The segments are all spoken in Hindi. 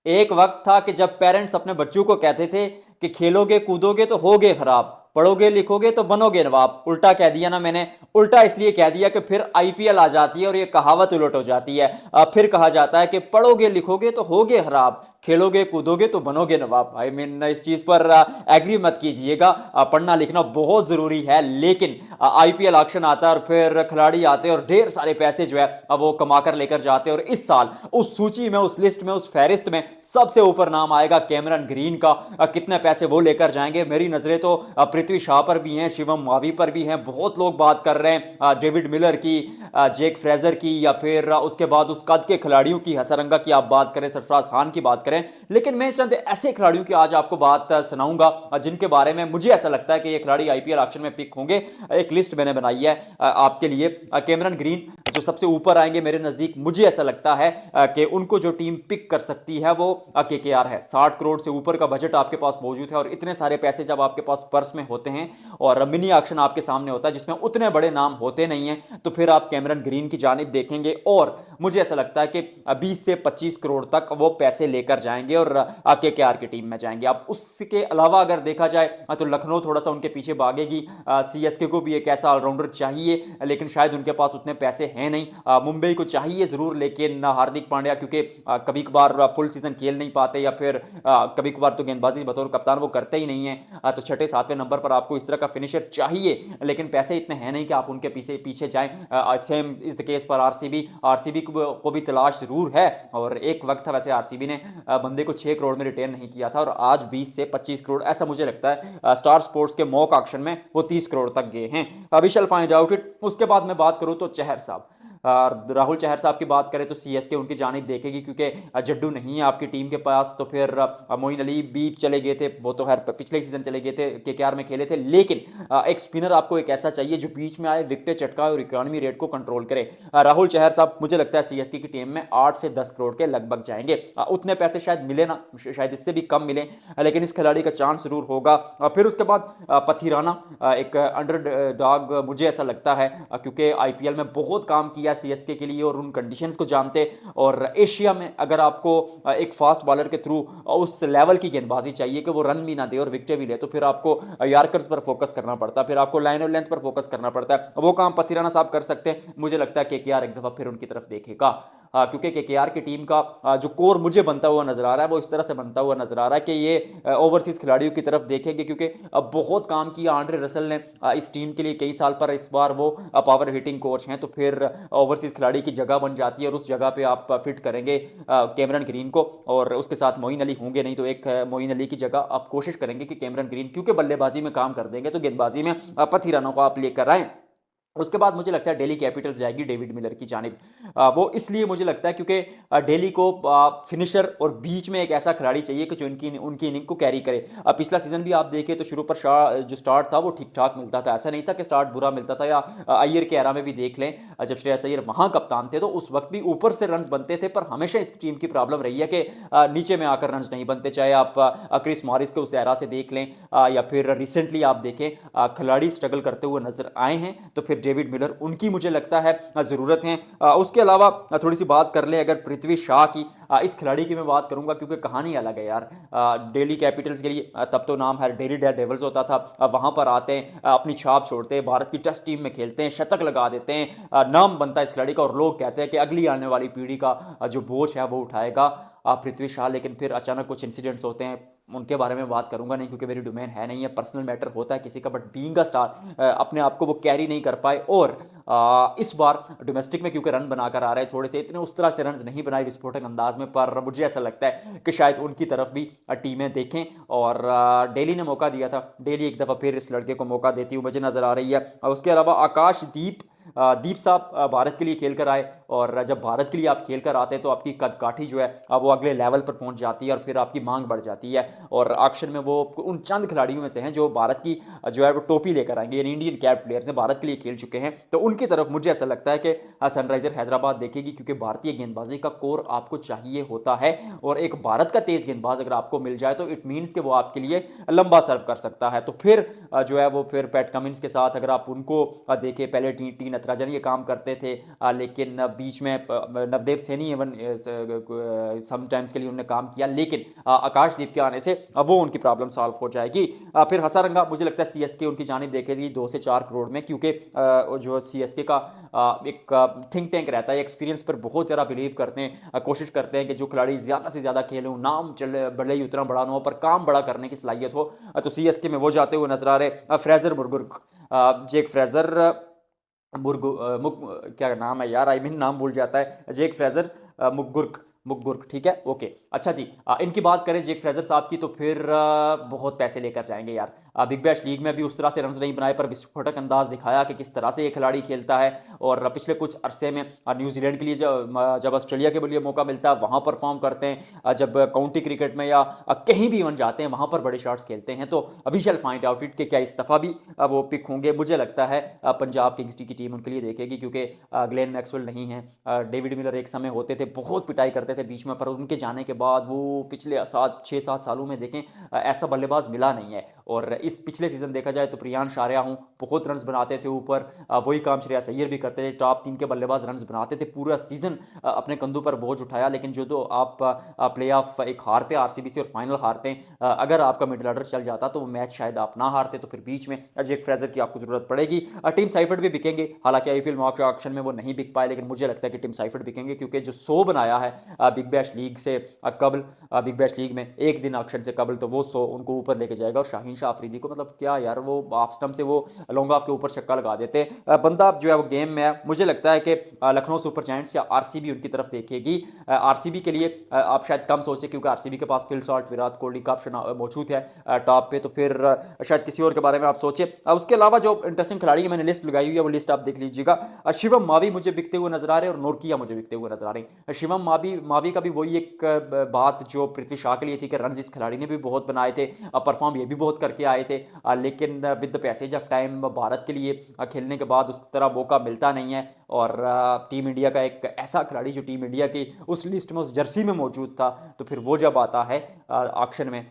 एक वक्त था कि जब पेरेंट्स अपने बच्चों को कहते थे कि खेलोगे कूदोगे तो होगे खराब, पढ़ोगे लिखोगे तो बनोगे नवाब। उल्टा कह दिया ना मैंने। उल्टा इसलिए कह दिया कि फिर आईपीएल आ जाती है और ये कहावत उलट हो जाती है। फिर कहा जाता है कि पढ़ोगे लिखोगे तो होगे खराब, खेलोगे कूदोगे तो बनोगे नवाब। आई मीन इस चीज पर एग्री मत कीजिएगा। पढ़ना लिखना बहुत जरूरी है, लेकिन आईपीएल ऑक्शन आता है और फिर खिलाड़ी आते हैं और ढेर सारे पैसे जो है वो कमा कर लेकर जाते हैं। और इस साल उस सूची में, उस लिस्ट में, उस फहरिस्त में सबसे ऊपर नाम आएगा कैमरन ग्रीन का। कितने पैसे वो लेकर जाएंगे? मेरी नजरें तो पृथ्वी शाह पर भी हैं, शिवम मावी पर भी हैं। बहुत लोग बात कर रहे हैं डेविड मिलर की, जेक फ्रेजर की, या फिर उसके बाद उस कद के खिलाड़ियों की, हसरंगा की आप बात करें, सरफराज खान की बात करें। लेकिन मैं चंद ऐसे खिलाड़ियों की आज आपको बात सुनाऊंगा जिनके बारे में मुझे ऐसा लगता है कि ये खिलाड़ी आईपीएल ऑक्शन में पिक होंगे। एक लिस्ट मैंने बनाई है आपके लिए। कैमरन ग्रीन जो सबसे ऊपर आएंगे मेरे नजदीक, मुझे ऐसा लगता है कि उनको जो टीम पिक कर सकती है वो केकेआर है। 60 करोड़ से ऊपर का बजट आपके पास मौजूद है, और इतने सारे पैसे जब आपके पास पर्स में होते हैं और मिनी ऑक्शन आपके सामने होता है जिसमें उतने बड़े नाम होते नहीं हैं, तो फिर आप कैमरन ग्रीन की जानिब देखेंगे। और मुझे ऐसा लगता है कि 20 से 25 करोड़ तक वो पैसे लेकर जाएंगे और केकेआर की टीम में जाएंगे। अब उसके अलावा अगर देखा जाए तो लखनऊ थोड़ा सा उनके पीछे भागेगी। सीएसके को भी एक ऐसा ऑलराउंडर चाहिए, लेकिन शायद उनके पास उतने पैसे हैं नहीं। मुंबई को चाहिए जरूर, लेकिन हार्दिक पांड्या क्योंकि कभी कभार फुल सीजन खेल नहीं पाते, या फिर कभी कभार तो गेंदबाजी बतौर कप्तान वो करते ही नहीं है। तो छठे सातवें नंबर पर आपको इस तरह का फिनिशर चाहिए, लेकिन पैसे इतने हैं नहीं कि आप उनके पीछे पीछे जाएं। सेम इज द केस पर आरसीबी। आरसीबी को भी तलाश जरूर है, और एक वक्त था वैसे आरसीबी ने बंदे को 6 करोड़ में रिटेन नहीं किया था, और आज 20 से 25 करोड़ ऐसा मुझे लगता है स्टार स्पोर्ट्स के मॉक ऑक्शन में वो 30 करोड़ तक गए हैं। We shall find out it. उसके बाद मैं बात करूं तो चहर साहब, राहुल चहर साहब की बात करें तो सीएसके उनकी जानिब देखेगी, क्योंकि जड्डू नहीं है आपकी टीम के पास। तो फिर मोइन अली भी चले गए थे, वो तो खैर पिछले सीजन चले गए थे, केकेआर में खेले थे। लेकिन एक स्पिनर आपको एक ऐसा चाहिए जो बीच में आए, विकेट चटकाए और इकोनॉमी रेट को कंट्रोल करे। राहुल चहर साहब मुझे लगता है सीएसके की टीम में 8 से 10 करोड़ के लगभग जाएंगे। उतने पैसे शायद मिले ना, शायद इससे भी कम मिले, लेकिन इस खिलाड़ी का चांस जरूर होगा। फिर उसके बाद पथीराना, एक अंडर डॉग मुझे ऐसा लगता है, क्योंकि आईपीएल में बहुत काम किया सीएसके के लिए और उन कंडीशंस को जानते। और एशिया में अगर आपको एक फास्ट बॉलर के थ्रू उस लेवल की गेंदबाजी चाहिए कि वो रन भी ना दे और विकेट भी ले, तो फिर आपको यार्कर्स पर फोकस करना पड़ता है, फिर आपको लाइन और लेंथ पर फोकस करना पड़ता है। वो काम पथिराना साहब कर सकते हैं। मुझे लगता है केकेआर एक दफा फिर उनकी तरफ देखेगा, क्योंकि केकेआर की टीम का जो कोर मुझे बनता हुआ नजर आ रहा है वो इस तरह से बनता हुआ नजर आ रहा है कि ये ओवरसीज खिलाड़ियों की तरफ देखेंगे, क्योंकि बहुत काम किया आंड्रे रसल ने इस टीम के लिए कई साल पर। इस बार वो पावर हिटिंग कोच हैं, तो फिर ओवरसीज खिलाड़ी की जगह बन जाती है, और उस जगह पे आप फिट करेंगे कैमरन ग्रीन को, और उसके साथ मोइन अली होंगे नहीं तो एक मोइन अली की जगह आप कोशिश करेंगे कि कैमरन ग्रीन, क्योंकि बल्लेबाजी में काम कर देंगे, तो गेंदबाजी में पथिरानों को आप लेकर आए। उसके बाद मुझे लगता है दिल्ली कैपिटल्स जाएगी डेविड मिलर की जानिब। वो इसलिए मुझे लगता है क्योंकि दिल्ली को फिनिशर और बीच में एक ऐसा खिलाड़ी चाहिए कि जो उनकी उनकी इनिंग को कैरी करे। पिछला सीजन भी आप देखें तो शुरू पर जो स्टार्ट था वो ठीक ठाक मिलता था, ऐसा नहीं था कि स्टार्ट बुरा मिलता था। या अय्यर के एरा में भी देख लें, जब श्रेयस अय्यर वहां कप्तान थे तो उस वक्त भी ऊपर से रन बनते थे, पर हमेशा इस टीम की प्रॉब्लम रही है कि नीचे में आकर रन नहीं बनते। चाहे आप क्रिस मॉरिस के उस एरा से देख लें, या फिर रिसेंटली आप देखें, खिलाड़ी स्ट्रगल करते हुए नजर आए हैं, तो फिर डेविड मिलर उनकी मुझे लगता है जरूरत है। उसके अलावा थोड़ी सी बात कर ले अगर पृथ्वी शाह की, इस खिलाड़ी की मैं बात करूंगा क्योंकि कहानी अलग है यार। दिल्ली कैपिटल्स के लिए तब तो नाम है दिल्ली डेविल्स होता था, वहां पर आते हैं, अपनी छाप छोड़ते हैं, भारत की टेस्ट टीम में खेलते हैं, शतक लगा देते हैं, नाम बनता है इस खिलाड़ी का, और लोग कहते हैं कि अगली आने वाली पीढ़ी का जो बोझ है वो उठाएगा पृथ्वी शाह। लेकिन फिर अचानक कुछ इंसिडेंट्स होते हैं, उनके बारे में बात करूंगा नहीं क्योंकि मेरी डोमेन है नहीं है, पर्सनल मैटर होता है किसी का, बट बीइंग अ स्टार अपने आप को वो कैरी नहीं कर पाए। और इस बार डोमेस्टिक में क्योंकि रन बनाकर आ रहे हैं, थोड़े से इतने उस तरह से रन नहीं बनाए विस्फोटक अंदाज में, पर मुझे ऐसा लगता है कि शायद उनकी तरफ भी टीमें देखें। और दिल्ली ने मौका दिया था, दिल्ली एक दफ़ा फिर इस लड़के को मौका देती हुई मुझे नजर आ रही है। उसके अलावा आकाशदीप, दीप साहब भारत के लिए खेल कर आए, और जब भारत के लिए आप खेल कर आते हैं तो आपकी कदकाठी जो है वो अगले लेवल पर पहुंच जाती है, और फिर आपकी मांग बढ़ जाती है। और ऑक्शन में वो उन चंद खिलाड़ियों में से हैं जो भारत की जो है वो टोपी लेकर आएंगे, यानी इंडियन कैप प्लेयर्स हैं, भारत के लिए खेल चुके हैं, तो उनकी तरफ मुझे ऐसा लगता है कि सनराइजर हैदराबाद देखेगी, क्योंकि भारतीय गेंदबाजी का कोर आपको चाहिए होता है। और एक भारत का तेज गेंदबाज अगर आपको मिल जाए तो इट मीन्स कि वो आपके लिए लंबा सर्व कर सकता है। तो फिर जो है वो फिर पैट कमिंस के साथ अगर आप उनको देखें, पहले टी नटराजन ये काम करते थे, लेकिन बीच में नवदेव सैनी एवं समटाइम्स के लिए उन्होंने काम किया, लेकिन आकाशदीप के आने से वो उनकी प्रॉब्लम सॉल्व हो जाएगी। फिर हसारंगा मुझे लगता है सीएसके उनकी जानिब देखेगी 2 से 4 करोड़ में, क्योंकि जो सीएसके का एक थिंक टैंक रहता है, एक्सपीरियंस पर बहुत ज़्यादा बिलीव करते हैं, कोशिश करते हैं कि जो खिलाड़ी ज़्यादा से ज़्यादा खेले हो, नाम चले भले ही उतना बड़ा ना हो पर काम बड़ा करने की सलाहियत हो, तो सीएसके में वो जाते हुए नजर आ रहे। फ्रेजर मुर्गुर्क, जेक फ्रेजर क्या नाम है यार, आई मीन नाम भूल जाता है, जेक फ्रेजर मुगुर्क मुगुर्क, ठीक है, ओके, अच्छा जी। इनकी बात करें जेक फ्रेजर साहब की, तो फिर बहुत पैसे लेकर जाएंगे यार। बिग बैश लीग में भी उस तरह से रन नहीं बनाए, पर विस्फोटक अंदाज दिखाया कि किस तरह से ये खिलाड़ी खेलता है। और पिछले कुछ अरसे में न्यूजीलैंड के लिए जब ऑस्ट्रेलिया के लिए मौका मिलता है वहां परफॉर्म करते हैं, जब काउंटी क्रिकेट में या कहीं भी इवन जाते हैं वहां पर बड़े शॉट्स खेलते हैं। तो we shall find out it कि क्या इस दफा भी वो पिक होंगे। मुझे लगता है पंजाब किंग्स की टीम उनके लिए देखेगी, क्योंकि ग्लेन मैक्सवेल नहीं है, डेविड मिलर एक समय होते थे, बहुत पिटाई करते थे बीच में, पर उनके जाने के बाद वो पिछले 6-7 सालों में देखें ऐसा बल्लेबाज मिला नहीं है। और इस पिछले सीजन देखा जाए तो प्रियांश आर्या हूँ, बहुत रन बनाते थे ऊपर, वही काम श्रेयस अय्यर भी करते थे, टॉप 3 के बल्लेबाज रन बनाते थे, पूरा सीजन अपने कंधों पर बोझ उठाया। लेकिन जो तो आप प्ले ऑफ एक हारते आरसीबी से और फाइनल हारते हैं, अगर आपका मिडिल ऑर्डर चल जाता तो वो मैच शायद आप ना हारते, तो फिर बीच में जेक फ्रेजर की आपको जरूरत पड़ेगी। टीम साइफर्ड भी बिकेंगे, हालांकि आईपीएल मॉक ऑक्शन में वो नहीं बिक पाए, लेकिन मुझे लगता है कि टीम साइफर्ड बिकेंगे, क्योंकि जो 100 बनाया है बिग बैश लीग से कबल, बिग बैश लीग में एक दिन ऑक्शन से कबल, तो वो 100 उनको ऊपर लेके जाएगा। और शाहीन शाह अफरीदी को मतलब क्या यार, वो ऑफ स्टंप से वो लॉन्ग ऑफ के ऊपर छक्का लगा देते हैं, बंदा जो है वो गेम में है। मुझे लगता है कि लखनऊ सुपर जायंट्स या आरसीबी उनकी तरफ देखेगी। आरसीबी के लिए आप शायद कम सोचें, क्योंकि आरसीबी के पास फिल सॉल्ट, विराट कोहली का ऑप्शन मौजूद है टॉप पे, तो फिर शायद किसी और के बारे में आप सोचें। उसके अलावा जो इंटरेस्टिंग खिलाड़ी मैंने लिस्ट लगाई हुई है वो लिस्ट आप देख लीजिएगा। शिवम मावी मुझे बिकते हुए नजर आ रहे हैं, और नोरकिया मुझे बिकते हुए नजर आ रहे हैं। शिवम मावी का भी वही एक बात जो पृथ्वी शॉ के लिए थी कि रन इस खिलाड़ी ने भी बहुत बनाए थे, परफॉर्म ये भी बहुत करके आए थे, लेकिन with the passage of time Bharat के लिए खेलने के बाद उस तरह मौका मिलता नहीं है। और टीम इंडिया का एक ऐसा खिलाड़ी जो टीम इंडिया की उस लिस्ट में, उस जर्सी में मौजूद था, तो फिर वो जब आता है ऑक्शन में,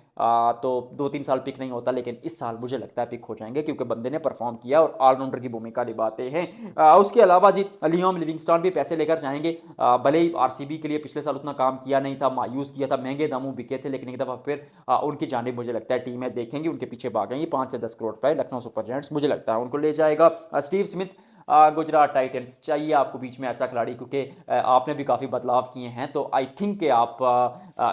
तो 2-3 साल पिक नहीं होता, लेकिन इस साल मुझे लगता है पिक हो जाएंगे, क्योंकि बंदे ने परफॉर्म किया और ऑलराउंडर की भूमिका निभाते हैं। उसके अलावा जी लियोम लिविंगस्टन भी पैसे लेकर जाएंगे, भले ही आरसीबी के लिए पिछले साल उतना काम किया नहीं था, मायूस किया था, महंगे दामों बिके थे, लेकिन एक दफा फिर उनकी जानिब मुझे लगता है टीमें देखेंगी, उनके पीछे भागेंगी। 5 से 10 करोड़ रुपए लखनऊ सुपर जायंट्स मुझे लगता है उनको ले जाएगा। स्टीव स्मिथ गुजरात टाइटंस, चाहिए आपको बीच में ऐसा खिलाड़ी, क्योंकि आपने भी काफ़ी बदलाव किए हैं, तो आई थिंक कि आप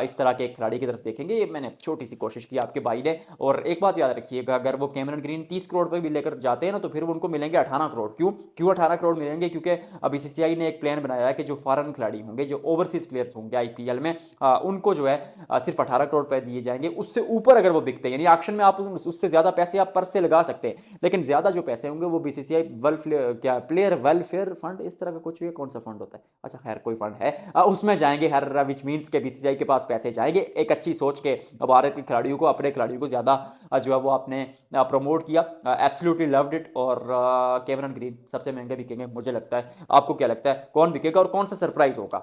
इस तरह के खिलाड़ी की तरफ देखेंगे। ये मैंने छोटी सी कोशिश की आपके भाई ने। और एक बात याद रखिएगा, अगर वो कैमरन ग्रीन 30 करोड़ पे भी लेकर जाते हैं ना, तो फिर उनको मिलेंगे 18 करोड़। क्यों 18 करोड़ मिलेंगे? क्योंकि बीसीसीआई ने एक प्लान बनाया है कि जो फॉरेन खिलाड़ी होंगे, जो ओवरसीज प्लेयर्स होंगे आईपीएल में, उनको जो है सिर्फ 18 करोड़ रुपए दिए जाएंगे। उससे ऊपर अगर वो बिकते हैं, यानी ऑक्शन में आप उससे ज्यादा पैसे आप पर्स से लगा सकते हैं, लेकिन ज्यादा जो पैसे होंगे वो बीसीसीआई क्या प्लेयर वेलफेयर फंड, इस तरह का कुछ भी, कौन सा फंड होता है, अच्छा खैर कोई फंड है, उसमें जाएंगे हर, विच मीन्स के बीसीसीआई के पास पैसे जाएंगे एक अच्छी सोच के। भारत के खिलाड़ियों को, अपने खिलाड़ियों को ज्यादा जो है वो आपने प्रमोट किया, एब्सोल्युटली लव्ड इट। और कैमरन ग्रीन सबसे महंगे बिकेंगे मुझे लगता है। आपको क्या लगता है कौन बिकेगा और कौन सा सरप्राइज होगा?